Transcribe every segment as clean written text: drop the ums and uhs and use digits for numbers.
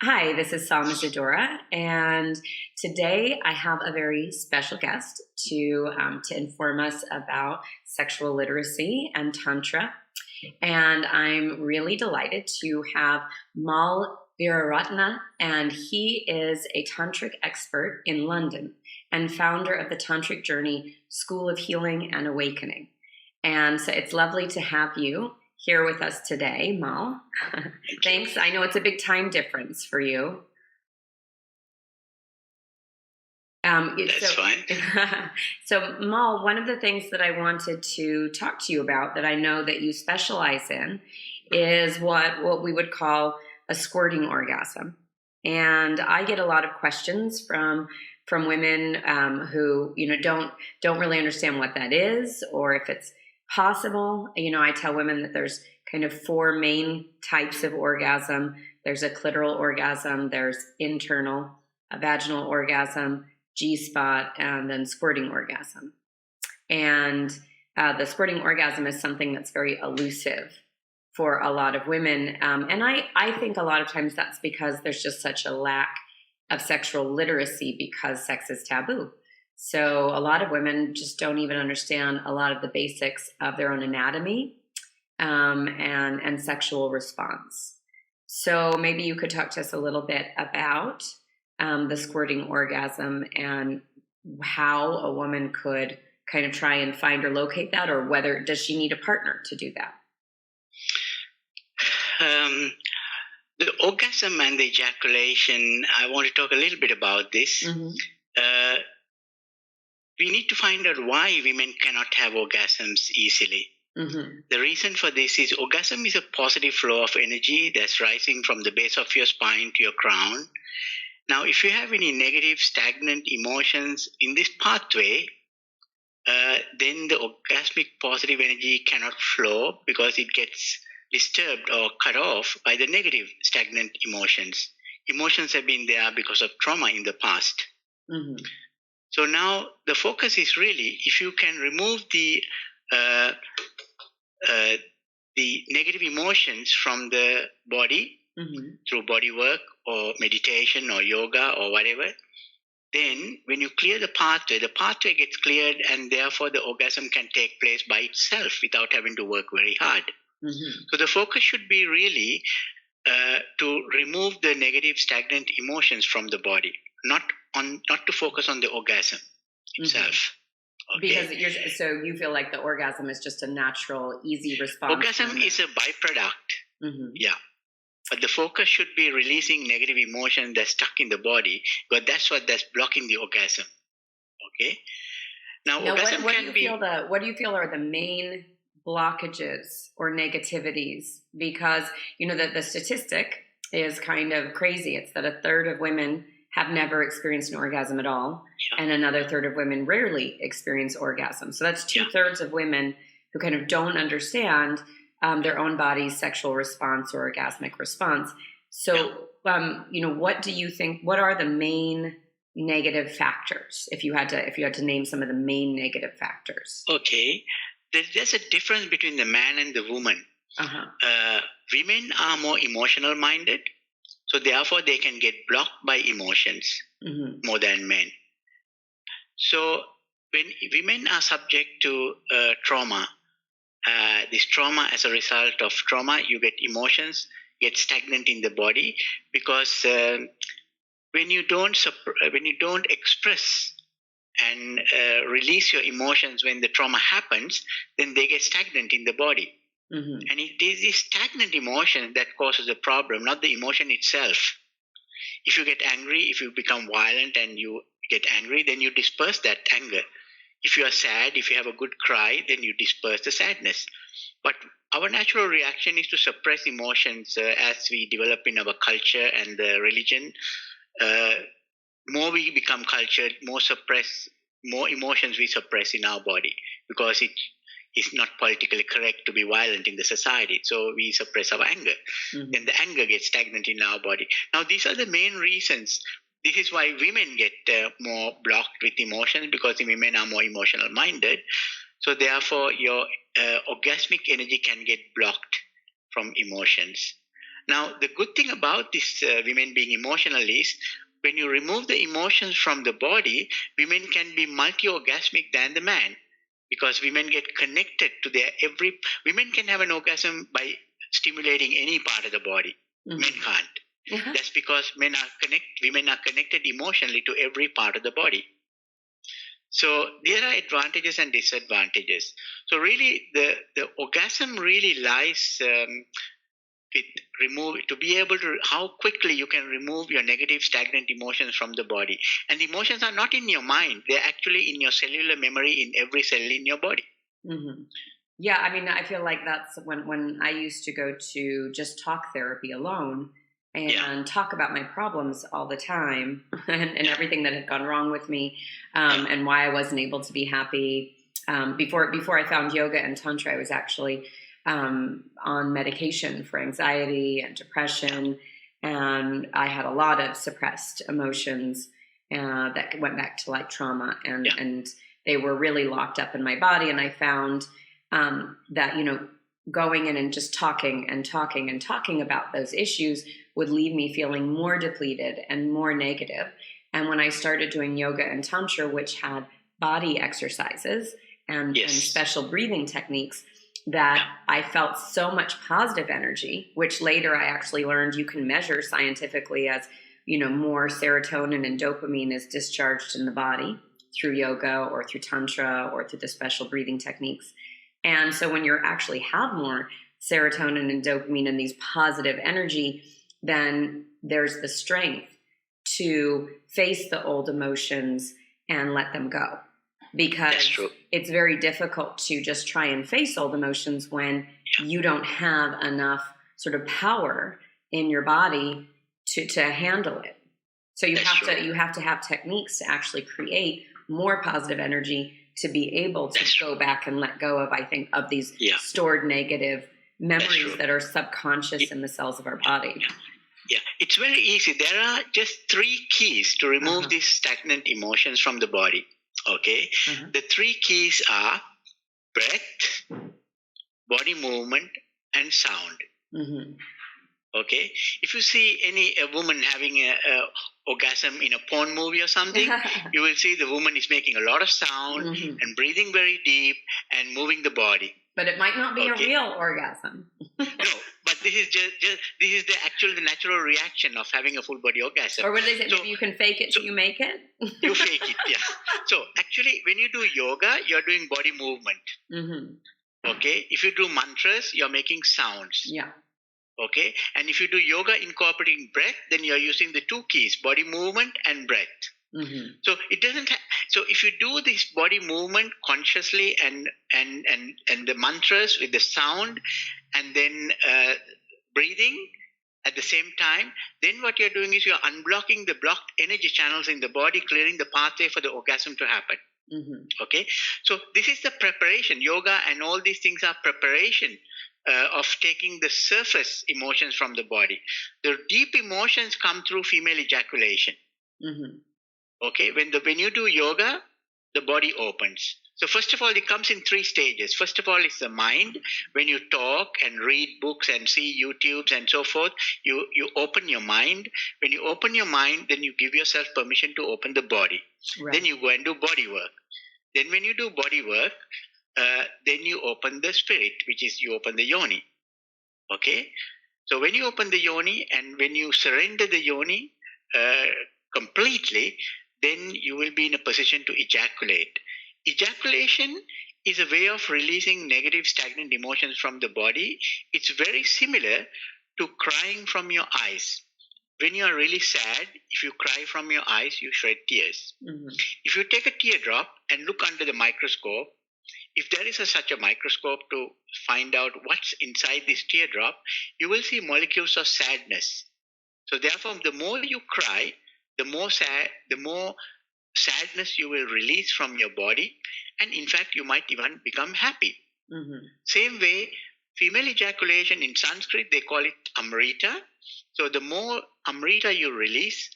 Hi, this is Psalm Isadora, and today I have a very special guest to inform us about sexual literacy and Tantra. And I'm really delighted to have Mal Weeraratne, and he is a Tantric expert in London and founder of the Tantric Journey School of Healing and Awakening. And so it's lovely to have you here with us today, Mal. Thanks. I know it's a big time difference for you. That's fine. So, Mal, one of the things that I wanted to talk to you about that I know that you specialize in is what we would call a squirting orgasm. And I get a lot of questions from women who don't really understand what that is or if it's possible. I tell women that there's kind of four main types of orgasm. There's a clitoral orgasm, there's internal, a vaginal orgasm, G-spot, and then squirting orgasm. And the squirting orgasm is something that's very elusive for a lot of women. And I think a lot of times that's because there's just such a lack of sexual literacy because sex is taboo. So a lot of women just don't even understand a lot of the basics of their own anatomy and sexual response. So maybe you could talk to us a little bit about the squirting orgasm and how a woman could kind of try and find or locate that, or whether does she need a partner to do that? The orgasm and the ejaculation, I want to talk a little bit about this. Mm-hmm. We need to find out why women cannot have orgasms easily. Mm-hmm. The reason for this is orgasm is a positive flow of energy that's rising from the base of your spine to your crown. Now, if you have any negative, stagnant emotions in this pathway, then the orgasmic positive energy cannot flow because it gets disturbed or cut off by the negative, stagnant emotions. Emotions have been there because of trauma in the past. Mm-hmm. So now the focus is really if you can remove the negative emotions from the body Mm-hmm. through bodywork or meditation or yoga or whatever, then when you clear the pathway gets cleared, and therefore the orgasm can take place by itself without having to work very hard. Mm-hmm. So the focus should be really to remove the negative stagnant emotions from the body, not to focus on the orgasm itself. Mm-hmm. Okay? Because so you feel like the orgasm is just a natural, easy response. Orgasm is a byproduct. Mm-hmm. Yeah. But the focus should be releasing negative emotion that's stuck in the body, but that's blocking the orgasm. Okay? Now orgasm what do you feel are the main blockages or negativities? Because the statistic is kind of crazy. It's that a third of women have never experienced an orgasm at all, and another third of women rarely experience orgasm. So that's 2/3 of women who kind of don't understand their own body's sexual response or orgasmic response. So, what do you think? What are the main negative factors? If you had to name some of the main negative factors. Okay, there's a difference between the man and the woman. Uh-huh. Women are more emotional minded, so therefore they can get blocked by emotions more than men. So when women are subject to trauma, this trauma, as a result of trauma, you get emotions get stagnant in the body because when you don't express and release your emotions when the trauma happens, then they get stagnant in the body. Mm-hmm. And it is this stagnant emotion that causes the problem, not the emotion itself. If you get angry, if you become violent and you get angry, then you disperse that anger. If you are sad, if you have a good cry, then you disperse the sadness. But our natural reaction is to suppress emotions as we develop in our culture and religion. More we become cultured, more emotions we suppress in our body because it is not politically correct to be violent in the society. So we suppress our anger. Mm-hmm. Then the anger gets stagnant in our body. Now these are the main reasons. This is why women get more blocked with emotions, because women are more emotional minded. So therefore your orgasmic energy can get blocked from emotions. Now, the good thing about this women being emotional is when you remove the emotions from the body, women can be multi-orgasmic than the man, because women get connected to women can have an orgasm by stimulating any part of the body. Men can't. Uh-huh. That's because women are connected emotionally to every part of the body. So there are advantages and disadvantages. So really, the orgasm really lies to be able to, how quickly you can remove your negative stagnant emotions from the body. And the emotions are not in your mind, they're actually in your cellular memory in every cell in your body. Mm-hmm. Yeah, I mean, I feel like that's when I used to go to just talk therapy alone and talk about my problems all the time and everything that had gone wrong with me, and why I wasn't able to be happy. Before I found yoga and Tantra, I was actually on medication for anxiety and depression, and I had a lot of suppressed emotions that went back to like trauma, and they were really locked up in my body. And I found that, going in and just talking about those issues would leave me feeling more depleted and more negative. And when I started doing yoga and Tantra, which had body exercises and special breathing techniques, that I felt so much positive energy, which later I actually learned you can measure scientifically as, more serotonin and dopamine is discharged in the body through yoga or through Tantra or through the special breathing techniques. And so when you actually have more serotonin and dopamine and these positive energy, then there's the strength to face the old emotions and let them go. Because it's very difficult to just try and face old emotions when you don't have enough sort of power in your body to handle it. So you have to have techniques to actually create more positive energy to be able to go back and let go of, I think, of these stored negative memories that are subconscious in the cells of our body. Yeah, it's very easy. There are just 3 keys to remove these stagnant emotions from the body. Okay, the 3 keys are breath, body movement, and sound. Mm-hmm. Okay, if you see a woman having a orgasm in a porn movie or something, you will see the woman is making a lot of sound and breathing very deep and moving the body. But it might not be a real orgasm. No, but this is the natural reaction of having a full body orgasm. Or what do they say? So, maybe you can fake it till you make it? You fake it, yeah. So actually, when you do yoga, you're doing body movement. Mm-hmm. Okay? If you do mantras, you're making sounds. Yeah. Okay? And if you do yoga incorporating breath, then you're using the 2 keys, body movement and breath. Mm-hmm. So it doesn't. So if you do this body movement consciously and the mantras with the sound, and then breathing at the same time, then what you're doing is you're unblocking the blocked energy channels in the body, clearing the pathway for the orgasm to happen. Mm-hmm. Okay. So this is the preparation. Yoga and all these things are preparation of taking the surface emotions from the body. The deep emotions come through female ejaculation. Mm-hmm. Okay, when you do yoga, the body opens. So first of all, it comes in 3 stages. First of all, it's the mind. When you talk and read books and see YouTubes and so forth, you open your mind. When you open your mind, then you give yourself permission to open the body. Right. Then you go and do body work. Then when you do body work, then you open the spirit, which is you open the yoni. Okay? So when you open the yoni and when you surrender the yoni completely, then you will be in a position to ejaculate. Ejaculation is a way of releasing negative stagnant emotions from the body. It's very similar to crying from your eyes. When you are really sad, if you cry from your eyes, you shed tears. Mm-hmm. If you take a teardrop and look under the microscope, if there is such a microscope to find out what's inside this teardrop, you will see molecules of sadness. So therefore, the more you cry, the more sadness you will release from your body, and in fact, you might even become happy. Mm-hmm. Same way, female ejaculation in Sanskrit, they call it Amrita. So the more Amrita you release,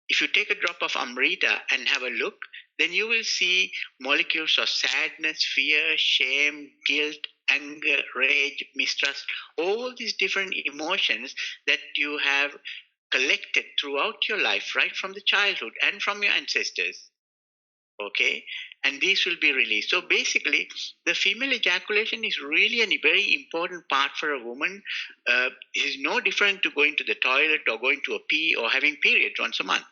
if you take a drop of Amrita and have a look, then you will see molecules of sadness, fear, shame, guilt, anger, rage, mistrust, all these different emotions that you have collected throughout your life, right from the childhood and from your ancestors. Okay, and these will be released. So basically, the female ejaculation is really a very important part for a woman. It is no different to going to the toilet or going to a pee or having periods once a month.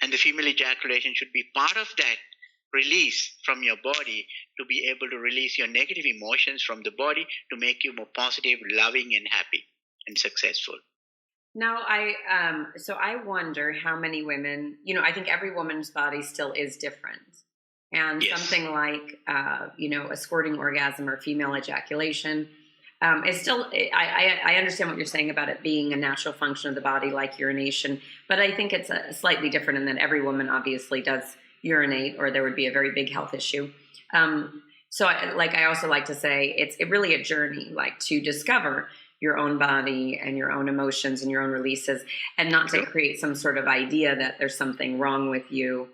And the female ejaculation should be part of that release from your body, to be able to release your negative emotions from the body, to make you more positive, loving, and happy and successful. Now, I wonder how many women, I think every woman's body still is different. And Yes. something like, a squirting orgasm or female ejaculation is still, I understand what you're saying about it being a natural function of the body, like urination, but I think it's slightly different in that every woman obviously does urinate, or there would be a very big health issue. So I also like to say it's really a journey, like to discover your own body and your own emotions and your own releases, and not to create some sort of idea that there's something wrong with you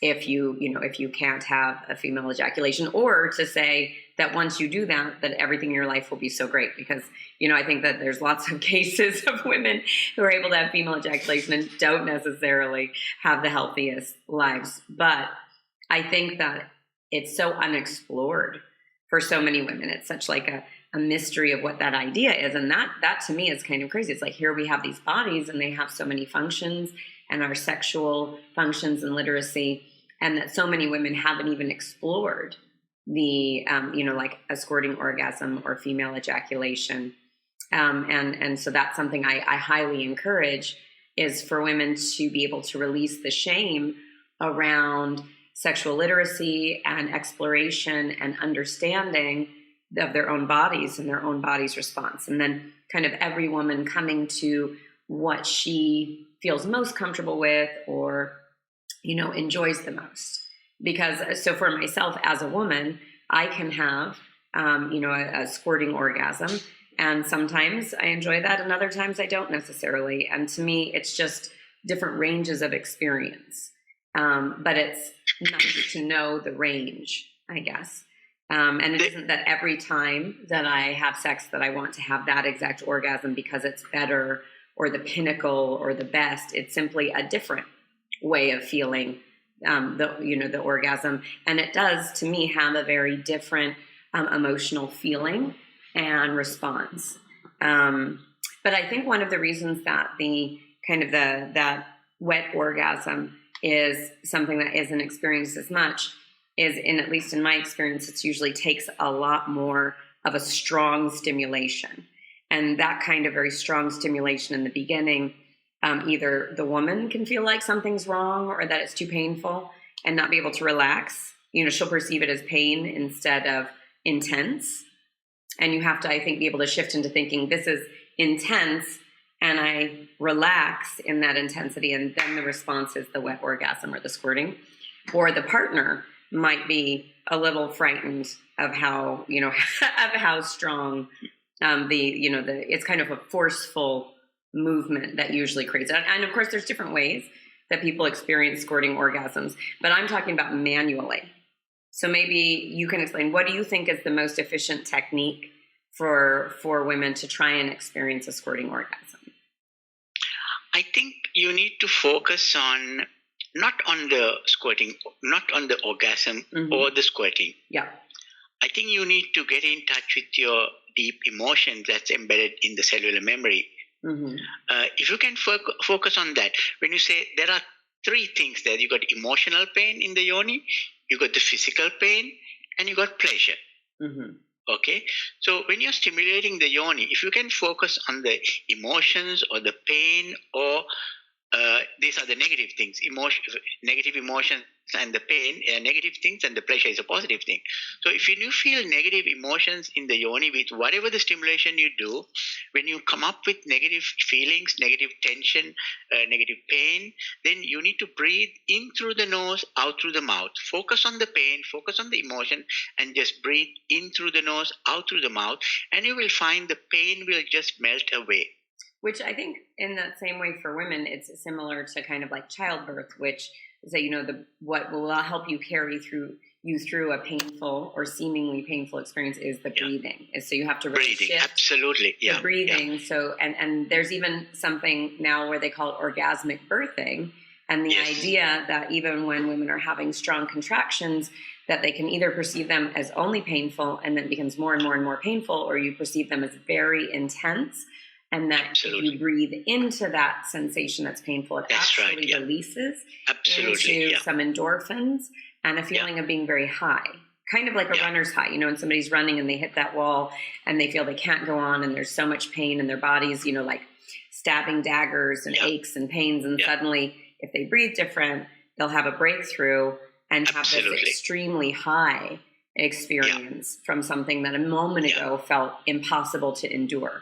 if you can't have a female ejaculation, or to say that once you do that everything in your life will be so great. Because I think that there's lots of cases of women who are able to have female ejaculation and don't necessarily have the healthiest lives. But I think that it's so unexplored for so many women. It's such like a mystery of what that idea is. And that to me is kind of crazy. It's like, here we have these bodies and they have so many functions, and our sexual functions and literacy, and that so many women haven't even explored the, like a squirting orgasm or female ejaculation. And so that's something I highly encourage, is for women to be able to release the shame around sexual literacy and exploration and understanding of their own bodies and their own body's response. And then kind of every woman coming to what she feels most comfortable with, or, enjoys the most. Because so for myself as a woman, I can have, a squirting orgasm, and sometimes I enjoy that and other times I don't necessarily. And to me, it's just different ranges of experience. But it's nice to know the range, I guess. And it isn't that every time that I have sex that I want to have that exact orgasm because it's better or the pinnacle or the best. It's simply a different way of feeling the orgasm. And it does, to me, have a very different emotional feeling and response. But I think one of the reasons that that wet orgasm is something that isn't experienced as much is, at least in my experience, it usually takes a lot more of a strong stimulation. And that kind of very strong stimulation in the beginning, either the woman can feel like something's wrong or that it's too painful and not be able to relax. She'll perceive it as pain instead of intense. And you have to, I think, be able to shift into thinking, this is intense, and I relax in that intensity, and then the response is the wet orgasm or the squirting. Or the partner might be a little frightened of how, of how strong it's kind of a forceful movement that usually creates it. And of course, there's different ways that people experience squirting orgasms, but I'm talking about manually. So maybe you can explain, what do you think is the most efficient technique for women to try and experience a squirting orgasm? I think you need to focus on not on the squirting, not on the orgasm or the squirting. Yeah. I think you need to get in touch with your deep emotions that's embedded in the cellular memory. If you can focus on that, when you say there are three things there, you got emotional pain in the yoni, you got the physical pain, and you got pleasure. Okay, so when you're stimulating the yoni, if you can focus on the emotions or the pain, or these are the negative things, negative emotions and the pain are negative things, and the pleasure is a positive thing. So if you feel negative emotions in the yoni with whatever the stimulation you do, when you come up with negative feelings, negative tension, negative pain, then you need to breathe in through the nose, out through the mouth. Focus on the pain, focus on the emotion, and just breathe in through the nose, out through the mouth, and you will find the pain will just melt away. Which I think in that same way for women, it's similar to kind of like childbirth, which is that, what will help you carry through you through a painful or seemingly painful experience is the breathing. So you have to really Breathing, shift absolutely. the breathing. So, and there's even something now where they call it orgasmic birthing. And the idea that even when women are having strong contractions, that they can either perceive them as only painful and then it becomes more and more and more painful, or you perceive them as very intense. And that if you breathe into that sensation that's painful, it actually releases into some endorphins and a feeling of being very high. Kind of like a runner's high, when somebody's running and they hit that wall and they feel they can't go on and there's so much pain in their bodies, like stabbing daggers and aches and pains. And suddenly, if they breathe different, they'll have a breakthrough and have this extremely high experience from something that a moment ago felt impossible to endure.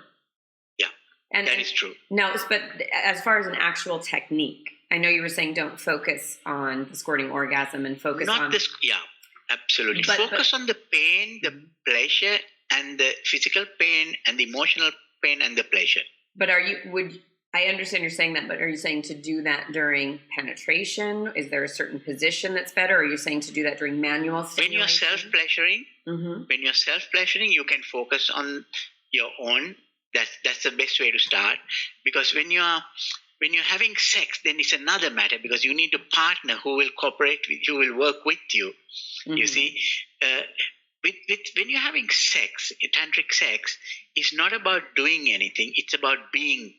And that is true. Now, but as far as an actual technique, I know you were saying don't focus on the squirting orgasm and focus on... Absolutely. Focus on the pain, the pleasure, and the physical pain, and the emotional pain, and the pleasure. But I understand you're saying that, but are you saying to do that during penetration? Is there a certain position that's better? Or are you saying to do that during manual stimulation? When you're self-pleasuring, you can focus on your own. That's the best way to start, because when you're having sex, then it's another matter, because you need a partner who will cooperate with you, who will work with you. You see, when you're having sex, tantric sex, it's not about doing anything; it's about being.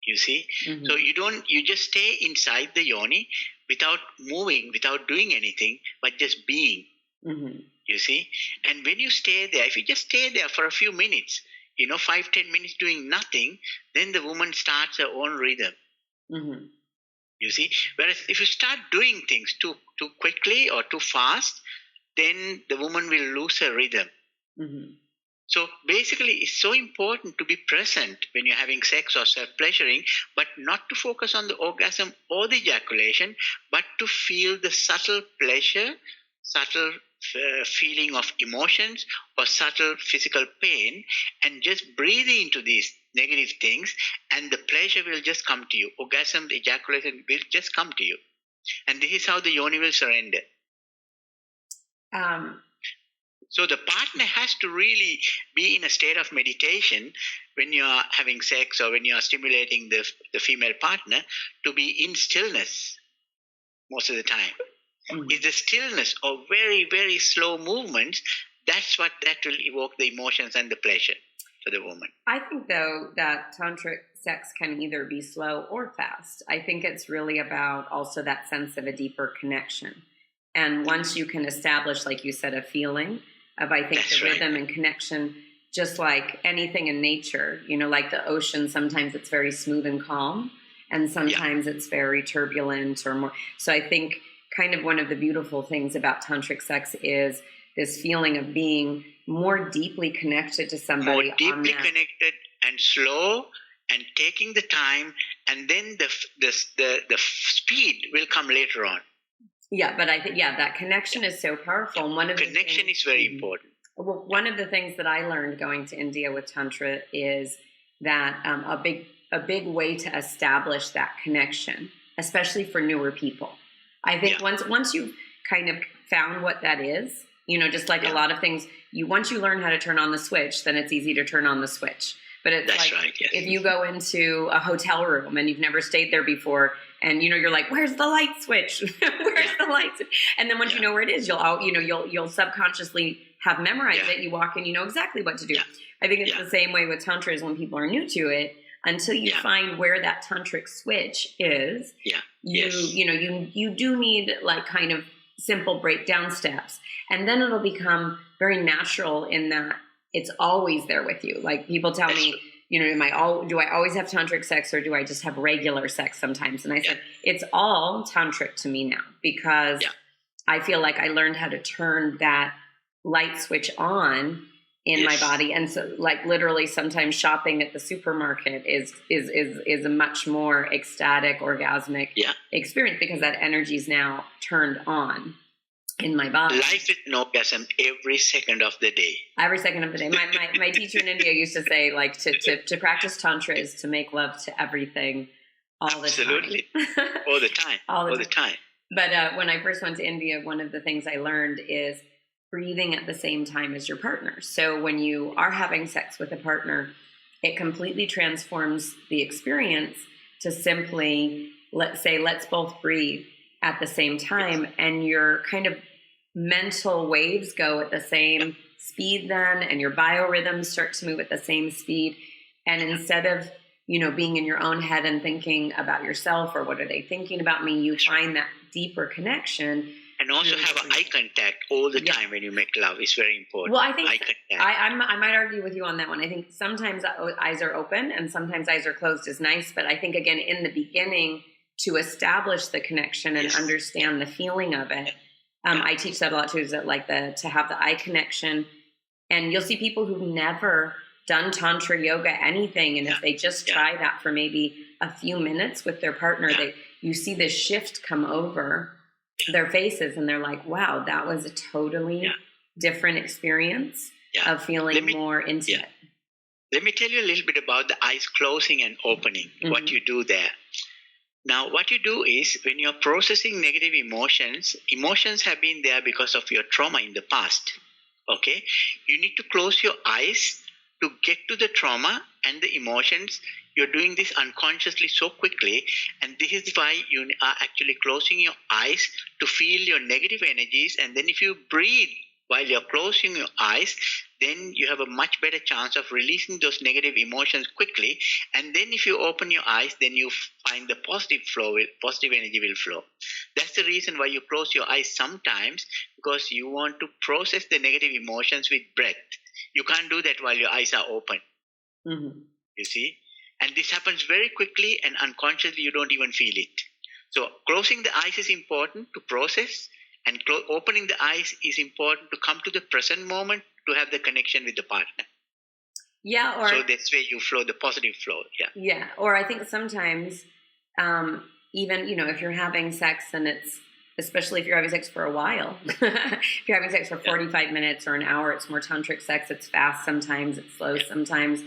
You see, so you just stay inside the yoni without moving, without doing anything, but just being. You see, and when you stay there, if you just stay there for a few minutes, 5-10 minutes doing nothing, then the woman starts her own rhythm. You see, whereas if you start doing things too quickly or too fast, then the woman will lose her rhythm. So basically, it's so important to be present when you're having sex or self-pleasuring, but not to focus on the orgasm or the ejaculation, but to feel the subtle pleasure, subtle feeling of emotions or subtle physical pain, and just breathe into these negative things, and the pleasure will just come to you. Orgasm, the ejaculation will just come to you. And this is how the yoni will surrender. So the partner has to really be in a state of meditation when you are having sex or when you are stimulating the female partner, to be in stillness most of the time. It's the stillness or very, very slow movements, that will evoke the emotions and the pleasure for the woman. I think, though, that tantric sex can either be slow or fast. I think it's really about also that sense of a deeper connection. And once you can establish, like you said, a feeling of, I think, the rhythm and connection, just like anything in nature, like the ocean, sometimes it's very smooth and calm, and sometimes it's very turbulent or more. So I think kind of one of the beautiful things about tantric sex is this feeling of being more deeply connected to somebody. More deeply connected and slow and taking the time, and then the speed will come later on. Yeah, but I think, that connection is so powerful. And one of connection is very important. Well, one of the things that I learned going to India with Tantra is that a big way to establish that connection, especially for newer people. I think once you've kind of found what that is, just like a lot of things, once you learn how to turn on the switch, then it's easy to turn on the switch. But it's if you go into a hotel room and you've never stayed there before, and you're like, where's the light switch? Where's the light switch? And then once you know where it is, you'll subconsciously have memorized it. You walk in, you know exactly what to do. I think it's the same way with Tantra is when people are new to it. Until you find where that tantric switch is, you do need like kind of simple breakdown steps, and then it'll become very natural in that it's always there with you. Like people tell me, do I always have tantric sex, or do I just have regular sex sometimes? And I said, it's all tantric to me now, because I feel like I learned how to turn that light switch on in my body. And so like literally sometimes shopping at the supermarket is a much more ecstatic, orgasmic experience, because that energy is now turned on in my body. Life with an orgasm every second of the day. Every second of the day. My teacher in India used to say, like, to practice Tantra is to make love to everything all the time. Absolutely. All the time. all the time. But when I first went to India, one of the things I learned is breathing at the same time as your partner. So when you are having sex with a partner, it completely transforms the experience to simply, let's say, let's both breathe at the same time, and your kind of mental waves go at the same speed then, and your biorhythms start to move at the same speed. And instead of, being in your own head and thinking about yourself or what are they thinking about me, you find that deeper connection. And also have an eye contact all the time when you make love. It's very important. Well, I think eye contact. I might argue with you on that one. I think sometimes eyes are open and sometimes eyes are closed is nice. But I think, again, in the beginning, to establish the connection and understand the feeling of it, I teach that a lot too, is that to have the eye connection. And you'll see people who've never done Tantra yoga, anything. And if they just try that for maybe a few minutes with their partner, you see this shift come over their faces and they're like, wow, that was a totally different experience of feeling more intimate. Let me tell you a little bit about the eyes closing and opening, what you do there. Now, what you do is when you're processing negative emotions have been there because of your trauma in the past. Okay? You need to close your eyes to get to the trauma and the emotions. You're doing this unconsciously so quickly, and this is why you are actually closing your eyes to feel your negative energies. And then if you breathe while you're closing your eyes, then you have a much better chance of releasing those negative emotions quickly. And then if you open your eyes, then you find the positive energy will flow. That's the reason why you close your eyes sometimes, because you want to process the negative emotions with breath. You can't do that while your eyes are open. You see? And this happens very quickly and unconsciously, you don't even feel it. So closing the eyes is important to process, and opening the eyes is important to come to the present moment to have the connection with the partner. Yeah. So that's where you flow, the positive flow. Yeah. Or I think sometimes even, if you're having sex and especially if you're having sex for a while, if you're having sex for 45 minutes or an hour, it's more tantric sex. It's fast sometimes, it's slow sometimes.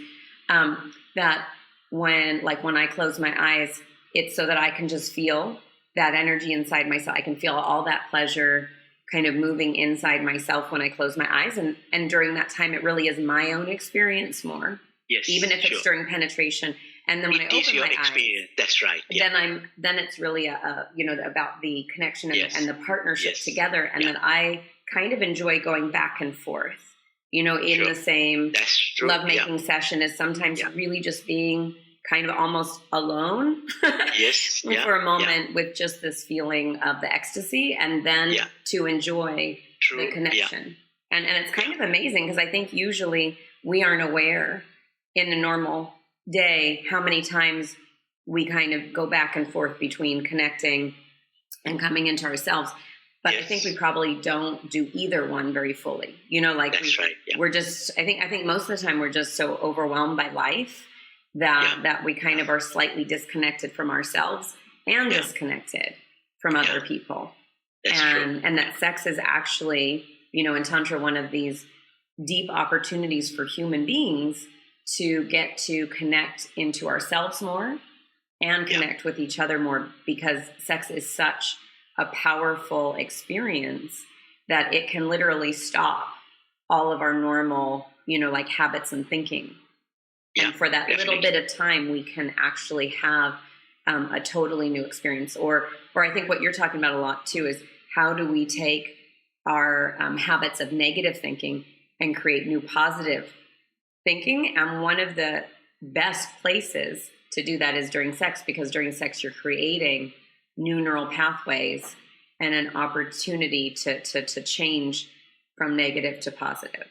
That when I close my eyes, it's so that I can just feel that energy inside myself. I can feel all that pleasure kind of moving inside myself when I close my eyes. And during that time, it really is my own experience more. Yes, even if it's during penetration. And then when I open my eyes, that's right. Then it's really about the connection and the partnership together. And then I kind of enjoy going back and forth, in the same lovemaking session, is sometimes really just being kind of almost alone for a moment with just this feeling of the ecstasy, and then to enjoy the connection. And it's kind of amazing, because I think usually we aren't aware in a normal day how many times we kind of go back and forth between connecting and coming into ourselves. But I think we probably don't do either one very fully. We're just, I think most of the time we're just so overwhelmed by life that we kind of are slightly disconnected from ourselves and disconnected from other people. And that sex is actually, in Tantra, one of these deep opportunities for human beings to get to connect into ourselves more and connect with each other more, because sex is such a powerful experience that it can literally stop all of our normal, habits and thinking. And for that little bit of time, we can actually have a totally new experience. Or I think what you're talking about a lot too is, how do we take our habits of negative thinking and create new positive thinking? And one of the best places to do that is during sex, because during sex you're creating new neural pathways and an opportunity to change from negative to positive.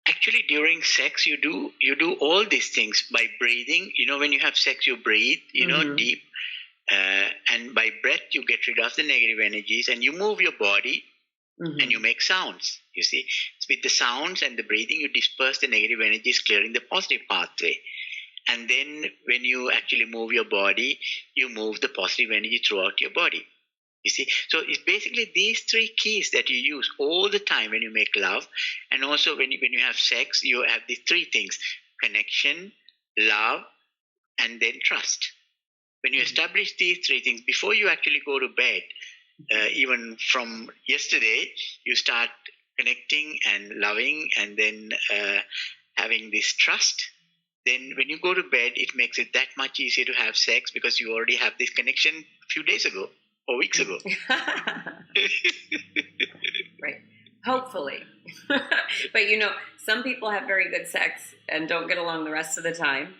Actually, during sex, you do all these things by breathing. When you have sex, you breathe, deep. And by breath, you get rid of the negative energies, and you move your body and you make sounds. You see, with the sounds and the breathing, you disperse the negative energies, clearing the positive pathway. And then when you actually move your body, you move the positive energy throughout your body. You see, so it's basically these three keys that you use all the time when you make love. And also when you have sex, you have these three things: connection, love, and then trust. When you establish these three things before you actually go to bed, even from yesterday, you start connecting and loving, and then having this trust. Then when you go to bed, it makes it that much easier to have sex because you already have this connection a few days ago or weeks ago. Right. Hopefully. But some people have very good sex and don't get along the rest of the time.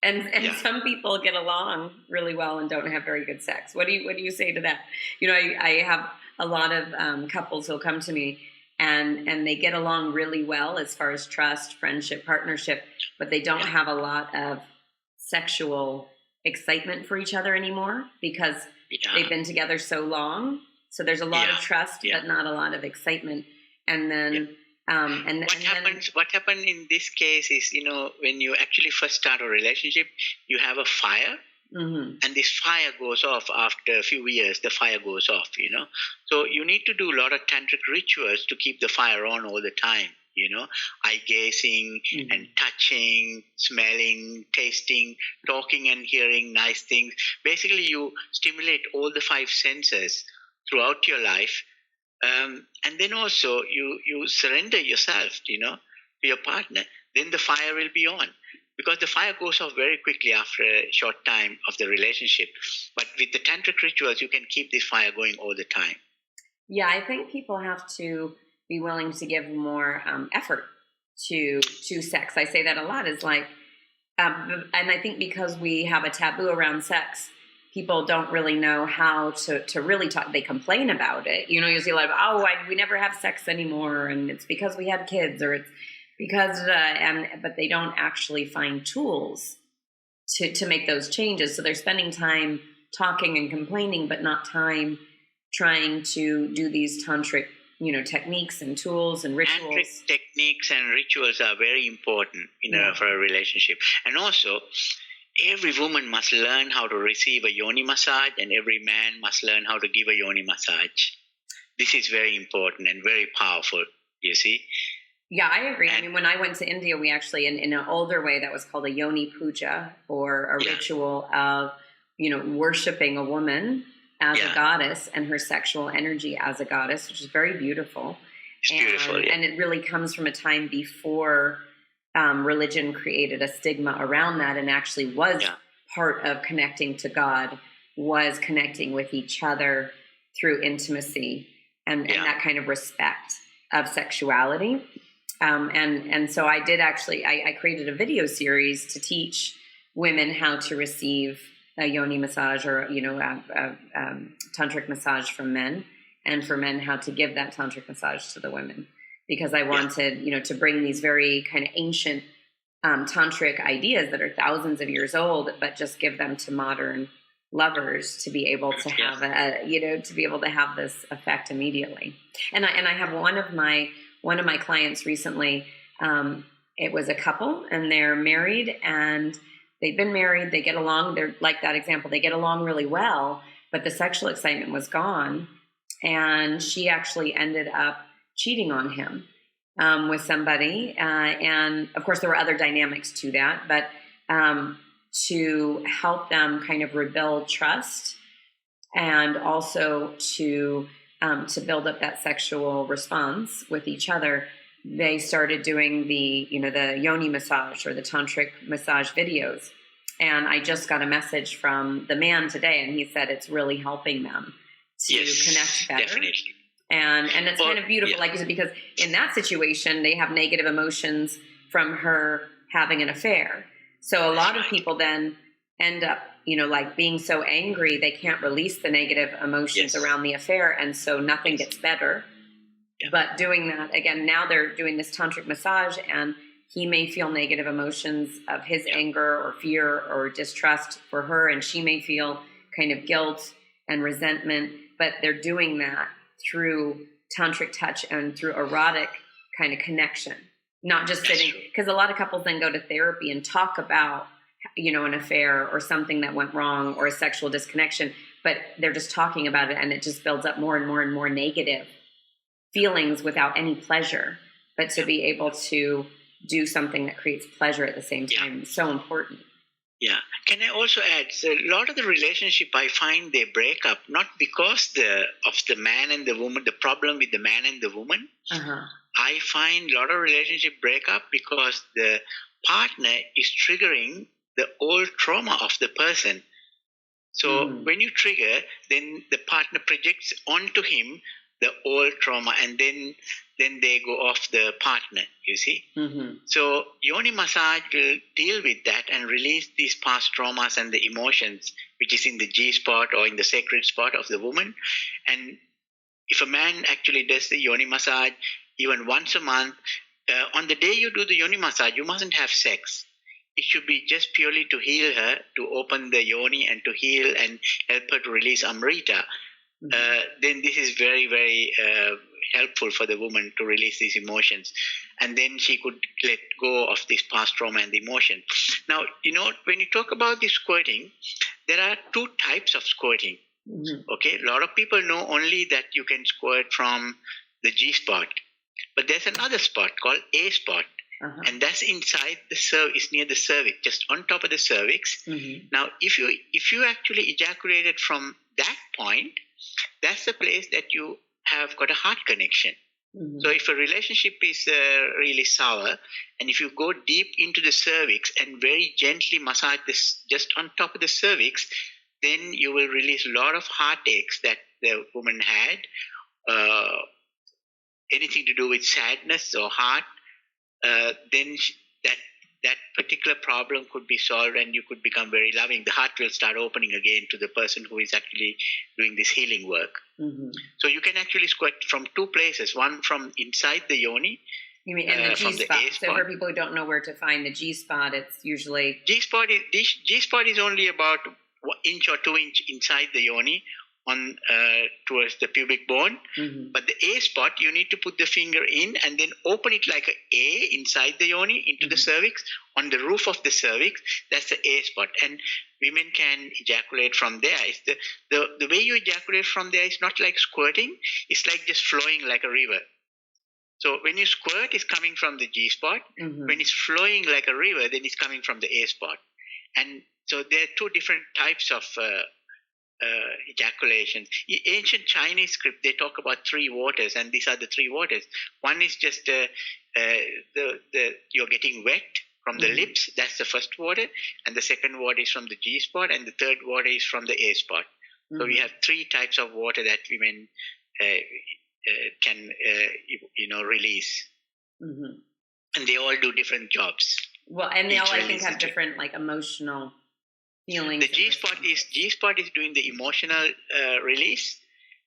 And some people get along really well and don't have very good sex. What do you say to that? I have a lot of couples who'll come to me and they get along really well as far as trust, friendship, partnership, but they don't have a lot of sexual excitement for each other anymore because they've been together so long. So there's a lot of trust, but not a lot of excitement. And then what happened in this case is, when you actually first start a relationship, you have a fire, and this fire goes off after a few years. The fire goes off, So you need to do a lot of tantric rituals to keep the fire on all the time. Eye gazing and touching, smelling, tasting, talking and hearing nice things. Basically, you stimulate all the 5 senses throughout your life. And then also you surrender yourself, to your partner. Then the fire will be on, because the fire goes off very quickly after a short time of the relationship. But with the tantric rituals, you can keep this fire going all the time. Yeah, I think people have to be willing to give more effort to sex. I say that a lot. Is like, and I think because we have a taboo around sex, people don't really know how to really talk. They complain about it. You see a lot of, we never have sex anymore, and it's because we had kids, or it's because, but they don't actually find tools to make those changes. So they're spending time talking and complaining, but not time trying to do these tantric, techniques and tools and rituals. Tantric techniques and rituals are very important, for a relationship. And also, every woman must learn how to receive a yoni massage, and every man must learn how to give a yoni massage. This is very important and very powerful, you see. Yeah, I agree. I mean, when I went to India, we actually, in an older way, that was called a yoni puja, or a ritual of, worshiping a woman as a goddess and her sexual energy as a goddess, which is very beautiful. It's beautiful, and it really comes from a time before religion created a stigma around that, and actually was part of connecting to God, was connecting with each other through intimacy and that kind of respect of sexuality. And so I did actually, I created a video series to teach women how to receive a yoni massage, or, tantric massage from men, and for men how to give that tantric massage to the women. Because I wanted, to bring these very kind of ancient tantric ideas that are thousands of years old, but just give them to modern lovers to be able to have to be able to have this effect immediately. And I have one of my clients recently. It was a couple, and they're married, and they've been married. They get along. They're like that example. They get along really well, but the sexual excitement was gone, and she actually ended up cheating on him with somebody. And of course, there were other dynamics to that, but to help them kind of rebuild trust, and also to build up that sexual response with each other, they started doing the yoni massage or the tantric massage videos. And I just got a message from the man today, and he said it's really helping them to connect better. Definitely. And it's kind of beautiful, like you said, because in that situation, they have negative emotions from her having an affair. So a lot of people then end up, like being so angry, they can't release the negative emotions around the affair. And so nothing gets better. Yeah. But doing that, again, now they're doing this tantric massage, and he may feel negative emotions of his anger or fear or distrust for her. And she may feel kind of guilt and resentment, but they're doing that through tantric touch and through erotic kind of connection, not just sitting, because a lot of couples then go to therapy and talk about, an affair or something that went wrong or a sexual disconnection, but they're just talking about it, and it just builds up more and more and more negative feelings without any pleasure. But to be able to do something that creates pleasure at the same time is so important. Yeah. Can I also add? So a lot of the relationship I find they break up not because of the man and the woman, the problem with the man and the woman. Uh-huh. I find a lot of relationship break up because the partner is triggering the old trauma of the person. So when you trigger, then the partner projects onto him the old trauma, and then they go off the partner. You see. Mm-hmm. So yoni massage will deal with that and release these past traumas and the emotions, which is in the G spot or in the sacred spot of the woman. And if a man actually does the yoni massage even once a month, on the day you do the yoni massage, you mustn't have sex. It should be just purely to heal her, to open the yoni and to heal and help her to release Amrita. Then this is very, very helpful for the woman to release these emotions. And then she could let go of this past trauma and emotion. Now, when you talk about this squirting, there are two types of squirting. Okay, a lot of people know only that you can squirt from the G spot. But there's another spot called A spot. And that's inside the cervix, near the cervix, just on top of the cervix. Now, if you actually ejaculated from that point, that's the place that you have got a heart connection. So if a relationship is really sour, and if you go deep into the cervix and very gently massage this just on top of the cervix, then you will release a lot of heartaches that the woman had, anything to do with sadness or heart. Then that particular problem could be solved and you could become very loving. The heart will start opening again to the person who is actually doing this healing work. So you can actually squirt from two places, one from inside the yoni. You mean in the G spot? So for people who don't know where to find the G spot, it's usually... G spot is only about 1 inch or 2 inch inside the yoni, on towards the pubic bone. But the A spot, you need to put the finger in and then open it like a A inside the yoni into the cervix, on the roof of the cervix. That's the A spot. And women can ejaculate from there. It's the way you ejaculate from there is not like squirting. It's like just flowing like a river. So when you squirt, it's coming from the G spot. When it's flowing like a river, then it's coming from the A spot. And so there are two different types of ejaculations. In ancient Chinese script, they talk about 3 waters, and these are the 3 waters. One is just you're getting wet from the lips. That's the first water, and the second water is from the G spot, and the third water is from the A spot. So we have 3 types of water that women can release, and they all do different jobs. Well, and they all I think have different like emotional feelings. The G spot is doing the emotional release,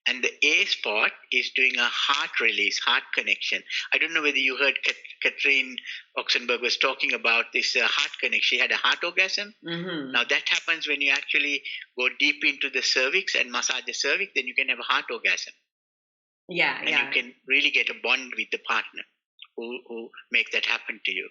and the A spot is doing a heart release, heart connection. I don't know whether you heard Catherine Oxenberg was talking about this heart connection. She had a heart orgasm. Now that happens when you actually go deep into the cervix and massage the cervix. Then you can have a heart orgasm. Yeah, and you can really get a bond with the partner who makes that happen to you.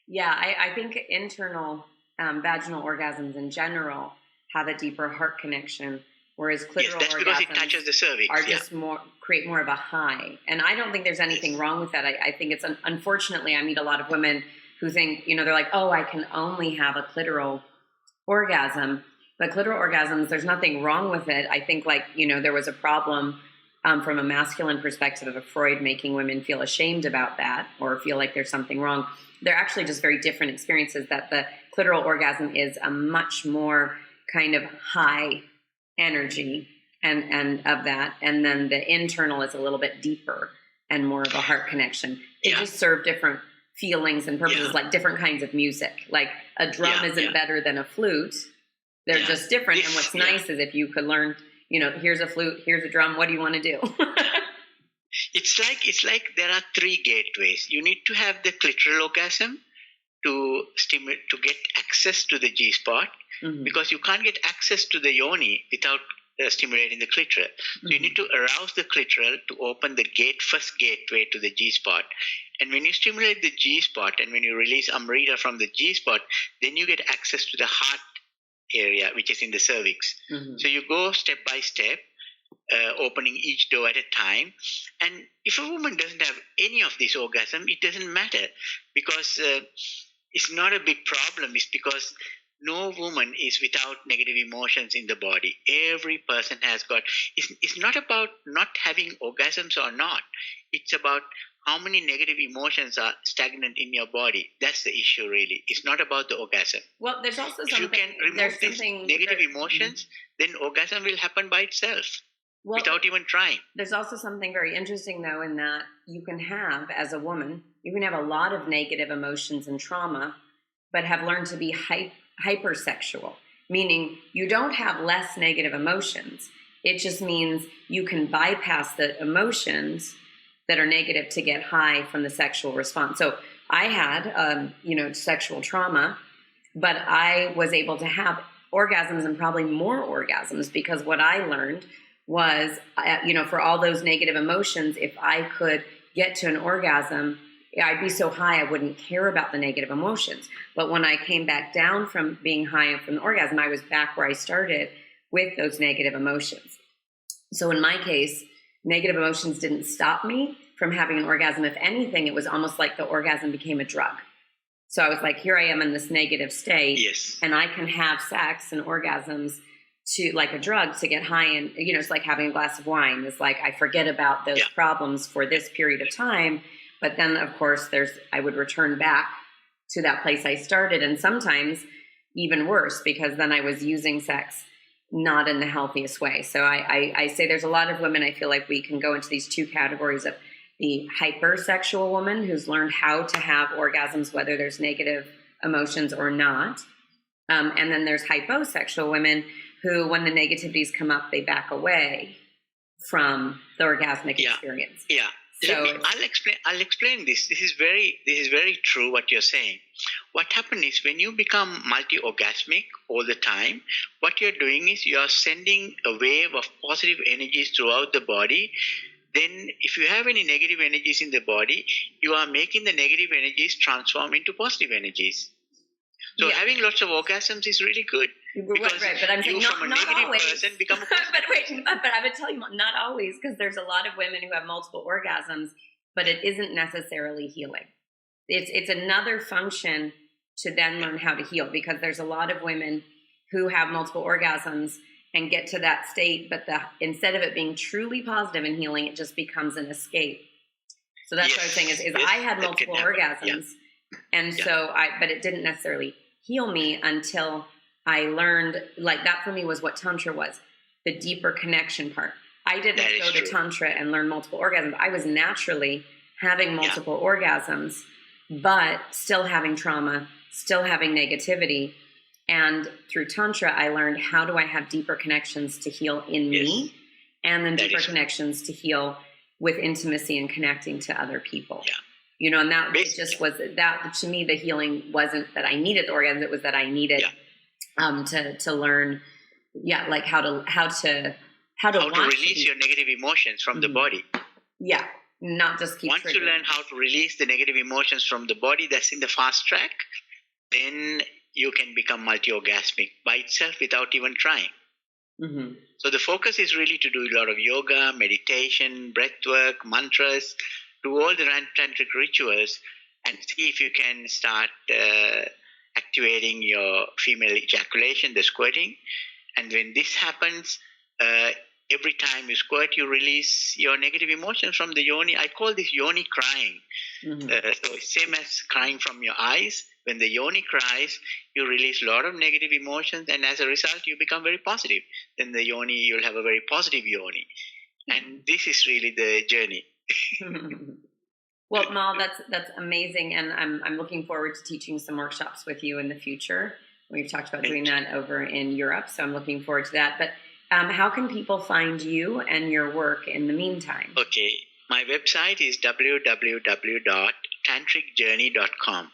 Yeah, I think internal vaginal orgasms in general have a deeper heart connection, whereas clitoral that's because it touches the cervix, are just create more of a high. And I don't think there's anything wrong with that. I think it's unfortunately I meet a lot of women who think they're like, oh, I can only have a clitoral orgasm. But clitoral orgasms, there's nothing wrong with it. I think there was a problem from a masculine perspective of Freud making women feel ashamed about that or feel like there's something wrong. They're actually just very different experiences, that the clitoral orgasm is a much more kind of high energy and of that. And then the internal is a little bit deeper and more of a heart connection. They just serve different feelings and purposes, like different kinds of music. Like a drum isn't better than a flute. They're just different. And what's nice is if you could learn, here's a flute, here's a drum, what do you want to do? It's like there are 3 gateways. You need to have the clitoral orgasm to get access to the G spot, because you can't get access to the yoni without stimulating the clitoral. So you need to arouse the clitoral to open the first gateway to the G spot. And when you stimulate the G spot and when you release Amrita from the G spot, then you get access to the heart area, which is in the cervix. So you go step by step, opening each door at a time. And if a woman doesn't have any of this orgasm, it doesn't matter, because it's not a big problem. It's because no woman is without negative emotions in the body. Every person has got. It's not about not having orgasms or not. It's about how many negative emotions are stagnant in your body. That's the issue, really. It's not about the orgasm. Well, there's also If something. you can remove these negative emotions, then orgasm will happen by itself without even trying. There's also something very interesting, though, in that you can have, as a woman, you can have a lot of negative emotions and trauma, but have learned to be hypersexual, meaning you don't have less negative emotions. It just means you can bypass the emotions that are negative to get high from the sexual response. So I had, sexual trauma, but I was able to have orgasms and probably more orgasms because what I learned was, for all those negative emotions, if I could get to an orgasm, I'd be so high I wouldn't care about the negative emotions. But when I came back down from being high from the orgasm, I was back where I started with those negative emotions. So in my case, negative emotions didn't stop me from having an orgasm. If anything, it was almost like the orgasm became a drug. So I was like, here I am in this negative state, yes, and I can have sex and orgasms to like a drug to get high. And, it's like having a glass of wine. It's like I forget about those problems for this period of time. But then, of course, I would return back to that place I started. And sometimes even worse, because then I was using sex not in the healthiest way. So I say there's a lot of women, I feel like we can go into these two categories of the hypersexual woman who's learned how to have orgasms, whether there's negative emotions or not. And then there's hyposexual women who, when the negativities come up, they back away from the orgasmic experience. Yeah. So I'll explain this. This is very true what you're saying. What happens is when you become multi-orgasmic all the time, what you're doing is you're sending a wave of positive energies throughout the body. Then if you have any negative energies in the body, you are making the negative energies transform into positive energies. So having lots of orgasms is really good. Because right, but I'm saying you from a negative always. person become a positive person. But I would tell you, not always, because there's a lot of women who have multiple orgasms, but it isn't necessarily healing. It's another function to then learn how to heal, because there's a lot of women who have multiple orgasms and get to that state, but instead of it being truly positive and healing, it just becomes an escape. So that's what I was saying is I had multiple orgasms, and but it didn't necessarily heal me until I learned, like, that for me was what Tantra was, the deeper connection part. I didn't go to Tantra and learn multiple orgasms. I was naturally having multiple orgasms, but still having trauma, still having negativity. And through Tantra, I learned, how do I have deeper connections to heal in me, and then deeper connections to heal with intimacy and connecting to other people. Yeah. And that it just was that, to me, the healing wasn't that I needed the orgasm, it was that I needed to learn, like how to release your negative emotions from the body. Yeah, not just keep. Once you learn how to release the negative emotions from the body, that's in the fast track, then you can become multi-orgasmic by itself without even trying. Mm-hmm. So the focus is really to do a lot of yoga, meditation, breath work, mantras, do all the tantric rituals, and see if you can start activating your female ejaculation, the squirting. And when this happens, every time you squirt, you release your negative emotions from the yoni. I call this yoni crying. Mm-hmm. So it's same as crying from your eyes. When the yoni cries, you release a lot of negative emotions, and as a result, you become very positive. Then the yoni, you'll have a very positive yoni. And this is really the journey. Well, Mal, that's amazing, and I'm looking forward to teaching some workshops with you in the future. We've talked about doing that over in Europe, so I'm looking forward to that. But how can people find you and your work in the meantime? Okay, my website is www.tantricjourney.com.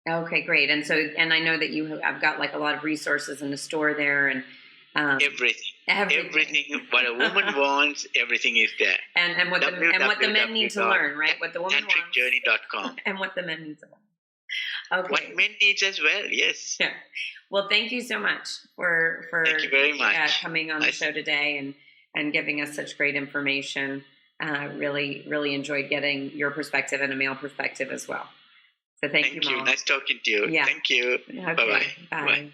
Okay, great. And I know that you have got like a lot of resources in the store there, and everything what a woman wants, everything is there. And what the men need to learn, right? What the woman wants. Tantricjourney.com. And what the men need to learn. Okay. What men needs as well, yes. Yeah. Well, thank you so much for thank you very much. Coming on the show today and giving us such great information. Really, really enjoyed getting your perspective and a male perspective as well. So thank you, Mal. Nice talking to you. Yeah. Thank you. Okay. Bye-bye. Bye.